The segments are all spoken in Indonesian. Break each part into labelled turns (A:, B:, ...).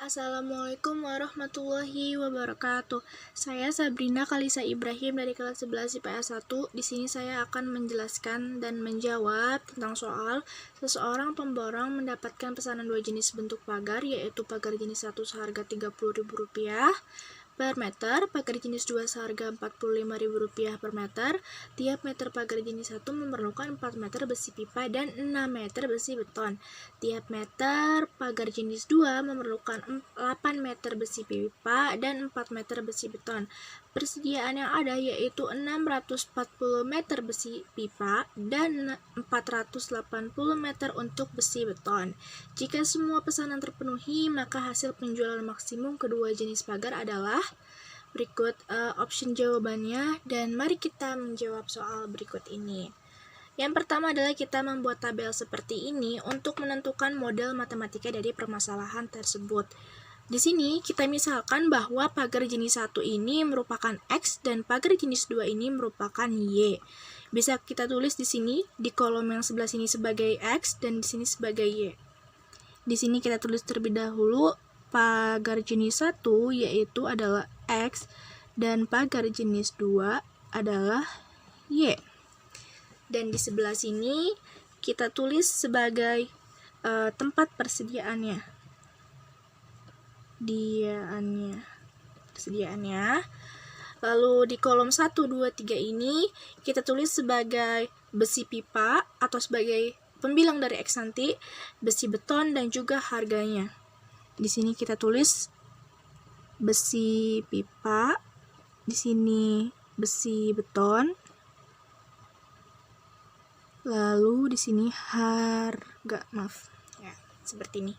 A: Assalamualaikum warahmatullahi wabarakatuh. Saya Sabrina Kalisa Ibrahim dari kelas 11 IPS 1. Di sini saya akan menjelaskan dan menjawab tentang soal seseorang pemborong mendapatkan pesanan dua jenis bentuk pagar, yaitu pagar jenis 1 seharga Rp30.000 per meter, pagar jenis 2 seharga Rp45.000 per meter. Tiap meter pagar jenis 1 memerlukan 4 meter besi pipa dan 6 meter besi beton. Tiap meter pagar jenis 2 memerlukan 8 meter besi pipa dan 4 meter besi beton. Persediaan yang ada yaitu 640 meter besi pipa dan 480 meter untuk besi beton. Jika semua pesanan terpenuhi, maka hasil penjualan maksimum kedua jenis pagar adalah berikut option jawabannya, dan mari kita menjawab soal berikut ini. Yang pertama adalah kita membuat tabel seperti ini untuk menentukan model matematika dari permasalahan tersebut. Di sini kita misalkan bahwa pagar jenis 1 ini merupakan X dan pagar jenis 2 ini merupakan Y. Bisa kita tulis di sini di kolom yang sebelah sini sebagai X dan di sini sebagai Y. Di sini kita tulis terlebih dahulu pagar jenis 1 yaitu adalah X dan pagar jenis 2 adalah Y. Dan di sebelah sini kita tulis sebagai tempat persediaannya. Lalu di kolom 1, 2, 3 ini kita tulis sebagai besi pipa atau sebagai pembilang dari X nanti, besi beton dan juga harganya. Di sini kita tulis besi pipa, di sini besi beton. Lalu di sini harga, seperti ini.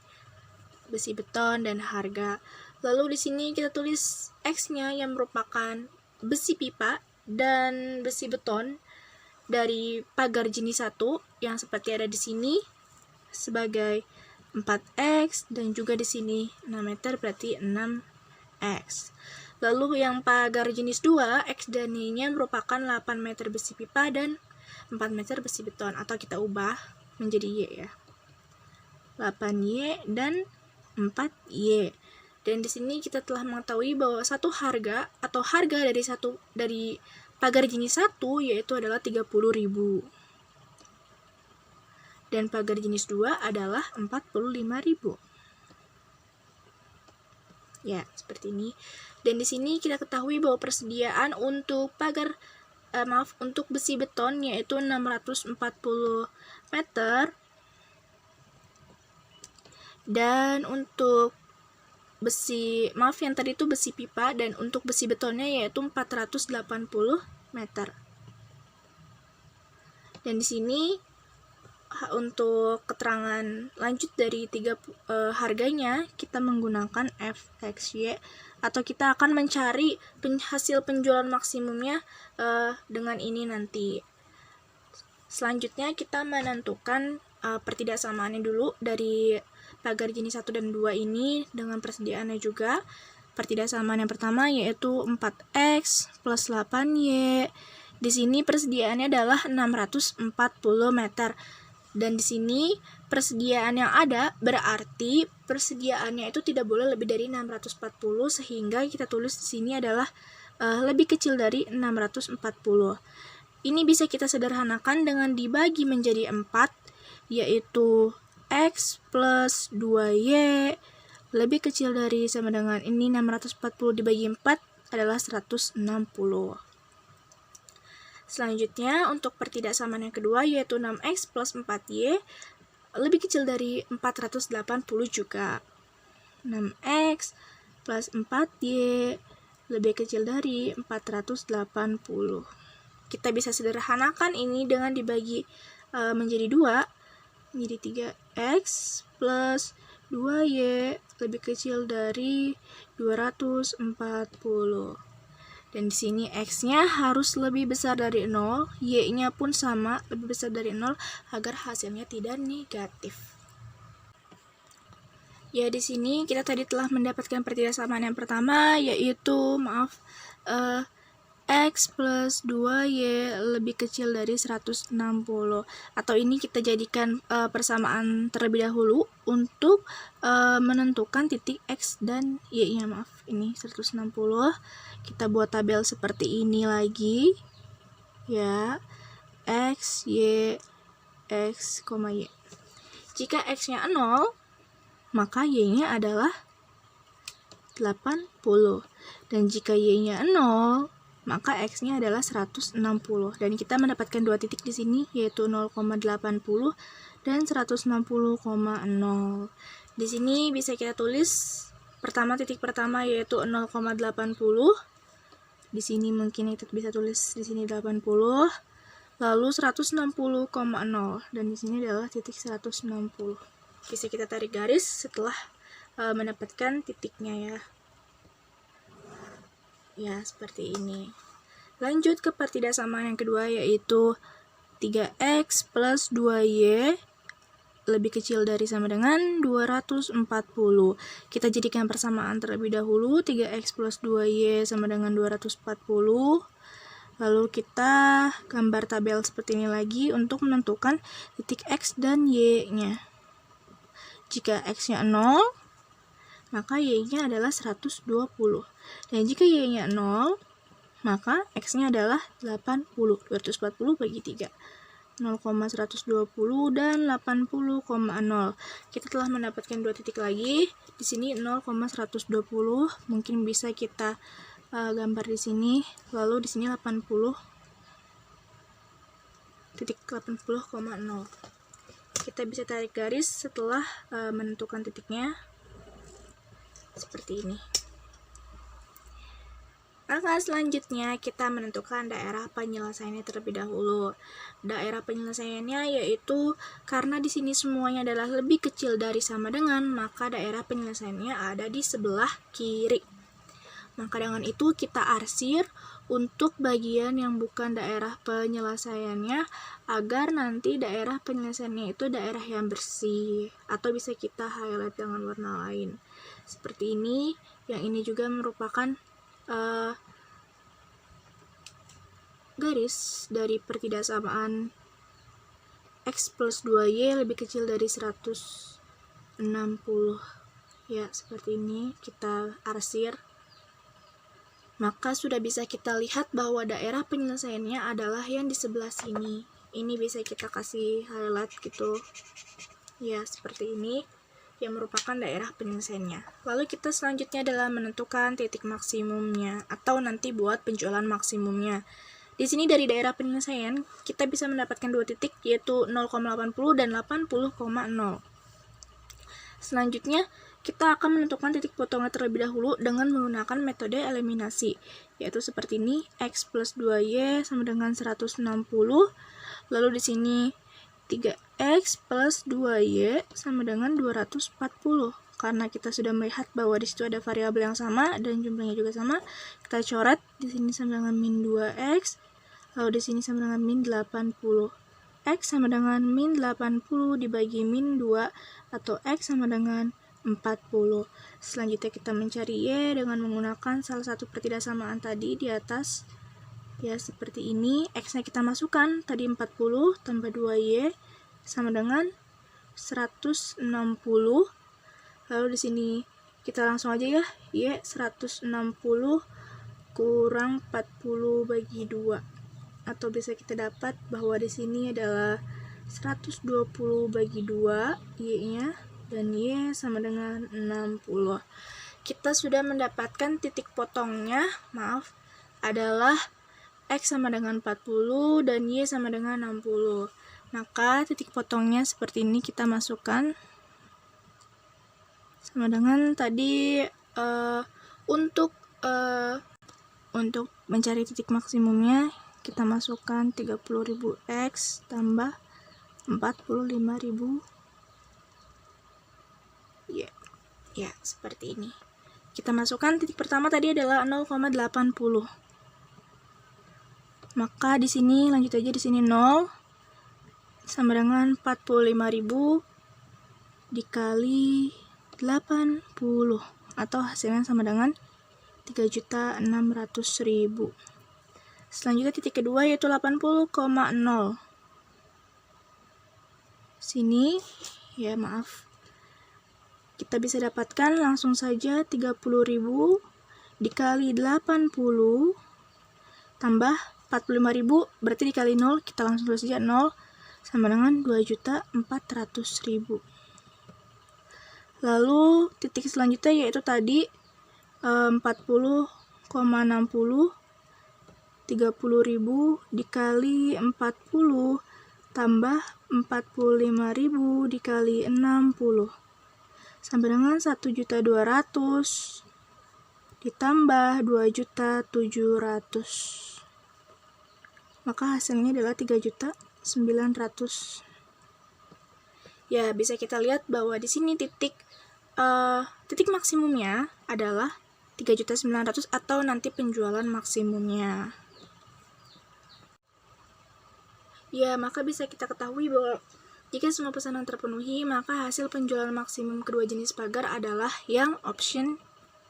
A: Besi beton dan harga. Lalu di sini kita tulis X-nya yang merupakan besi pipa dan besi beton dari pagar jenis 1 yang seperti ada di sini sebagai 4X dan juga di sini 6 meter berarti 6X. Lalu yang pagar jenis 2, X dan Y-nya merupakan 8 meter besi pipa dan 4 meter besi beton, atau kita ubah menjadi Y ya. 8Y dan 4Y. Dan di sini kita telah mengetahui bahwa satu harga atau harga dari pagar jenis 1 yaitu adalah 30.000. Dan pagar jenis 2 adalah 45.000. Ya, seperti ini. Dan di sini kita ketahui bahwa persediaan untuk untuk besi beton yaitu 640 meter, dan untuk yang tadi itu besi pipa, dan untuk besi betonnya yaitu 480 meter. Dan di sini untuk keterangan lanjut dari harganya, kita menggunakan FXY, atau kita akan mencari hasil penjualan maksimumnya dengan ini nanti. Selanjutnya kita menentukan pertidaksamaannya dulu dari pagar jenis 1 dan 2 ini dengan persediaannya juga. Pertidaksamaan yang pertama yaitu 4X plus 8Y. Di sini persediaannya adalah 640 meter. Dan di sini persediaan yang ada berarti persediaannya itu tidak boleh lebih dari 640, sehingga kita tulis di sini adalah lebih kecil dari 640. Ini bisa kita sederhanakan dengan dibagi menjadi 4, yaitu X plus 2Y lebih kecil dari sama dengan ini, 640 dibagi 4 adalah 160. Selanjutnya untuk pertidaksamaan yang kedua yaitu 6X plus 4Y lebih kecil dari 480 juga. 6X plus 4Y lebih kecil dari 480. Kita bisa sederhanakan ini dengan dibagi menjadi 2, menjadi 3X plus 2Y lebih kecil dari 240. Dan di sini X-nya harus lebih besar dari 0, Y-nya pun sama, lebih besar dari 0 agar hasilnya tidak negatif. Ya, di sini kita tadi telah mendapatkan pertidaksamaan yang pertama, yaitu X plus 2Y lebih kecil dari 160. Atau ini kita jadikan persamaan terlebih dahulu untuk menentukan titik X dan Y-nya. Maaf, ini 160. Kita buat tabel seperti ini lagi. Ya, X, Y, X, Y. Jika X-nya 0, maka Y-nya adalah 80. Dan jika Y-nya 0, maka X-nya adalah 160. Dan kita mendapatkan dua titik di sini, yaitu 0,80 dan 160,0. Di sini bisa kita tulis titik pertama yaitu 0,80. Di sini mungkin kita bisa tulis di sini 80. Lalu 160,0 dan di sini adalah titik 160. Bisa kita tarik garis setelah mendapatkan titiknya ya. Ya, seperti ini. Lanjut ke pertidaksamaan yang kedua, yaitu 3x plus 2y lebih kecil dari sama dengan 240. Kita jadikan persamaan terlebih dahulu. 3x plus 2y sama dengan 240. Lalu kita gambar tabel seperti ini lagi untuk menentukan titik x dan y-nya. Jika x-nya 0, maka y-nya adalah 120. Dan jika y-nya 0, maka x-nya adalah 80. 240 bagi 3. 0,120 dan 80,0. Kita telah mendapatkan dua titik lagi. Di sini 0,120. Mungkin bisa kita gambar di sini. Lalu di sini 80. Titik 80,0. Kita bisa tarik garis setelah menentukan titiknya. Seperti ini. Langkah selanjutnya kita menentukan daerah penyelesaiannya terlebih dahulu. Daerah penyelesaiannya yaitu karena di sini semuanya adalah lebih kecil dari sama dengan, maka daerah penyelesaiannya ada di sebelah kiri. Maka dengan itu kita arsir untuk bagian yang bukan daerah penyelesaiannya agar nanti daerah penyelesaiannya itu daerah yang bersih, atau bisa kita highlight dengan warna lain. Seperti ini. Yang ini juga merupakan garis dari pertidaksamaan x plus 2y lebih kecil dari 160. Ya, seperti ini kita arsir. Maka sudah bisa kita lihat bahwa daerah penyelesaiannya adalah yang di sebelah sini. Ini bisa kita kasih highlight gitu. Ya, seperti ini, yang merupakan daerah penyelesaiannya. Lalu kita selanjutnya adalah menentukan titik maksimumnya atau nanti buat penjualan maksimumnya. Di sini dari daerah penyelesaian kita bisa mendapatkan dua titik yaitu 0,80 dan 80,0. Selanjutnya kita akan menentukan titik potongnya terlebih dahulu dengan menggunakan metode eliminasi, yaitu seperti ini, x plus 2y sama dengan 160. Lalu di sini 3x plus 2y sama dengan 240. Karena kita sudah melihat bahwa di situ ada variabel yang sama dan jumlahnya juga sama, kita coret di sini sama dengan min 2x, lalu di sini sama dengan min 80. X sama dengan min 80 dibagi min 2 atau x sama dengan 40. Selanjutnya kita mencari y dengan menggunakan salah satu pertidaksamaan tadi di atas. Ya, seperti ini. X-nya kita masukkan, tadi 40 tambah 2y sama dengan 160. Lalu di sini kita langsung aja ya, y 160 kurang 40 bagi 2. Atau bisa kita dapat bahwa di sini adalah 120 bagi 2 y-nya, dan y sama dengan 60. Kita sudah mendapatkan titik potongnya, adalah x sama dengan 40 dan y sama dengan 60. Maka titik potongnya seperti ini kita masukkan. Sama dengan tadi untuk mencari titik maksimumnya kita masukkan 30.000 x tambah 45.000 ya, seperti ini. Kita masukkan titik pertama tadi adalah 0,80. Maka di sini lanjut aja, di sini 0 sama dengan 45.000 dikali 80 atau hasilnya sama dengan 3.600.000. Selanjutnya titik kedua yaitu 80,0. Sini, ya maaf. Kita bisa dapatkan langsung saja 30.000 dikali 80 tambah 45.000, berarti dikali 0, kita langsung tulis saja 0, sama dengan 2.400.000. Lalu titik selanjutnya yaitu tadi 40,60, 30.000 dikali 40 tambah 45.000 dikali 60 sampai dengan 1.200.000 ditambah 2.700.000. Maka hasilnya adalah 3.900.000. Ya, bisa kita lihat bahwa di sini titik maksimumnya adalah 3.900.000 atau nanti penjualan maksimumnya. Ya, maka bisa kita ketahui bahwa jika semua pesanan terpenuhi, maka hasil penjualan maksimum kedua jenis pagar adalah yang option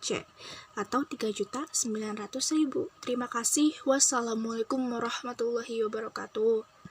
A: C, atau 3.900.000. Terima kasih. Wassalamualaikum warahmatullahi wabarakatuh.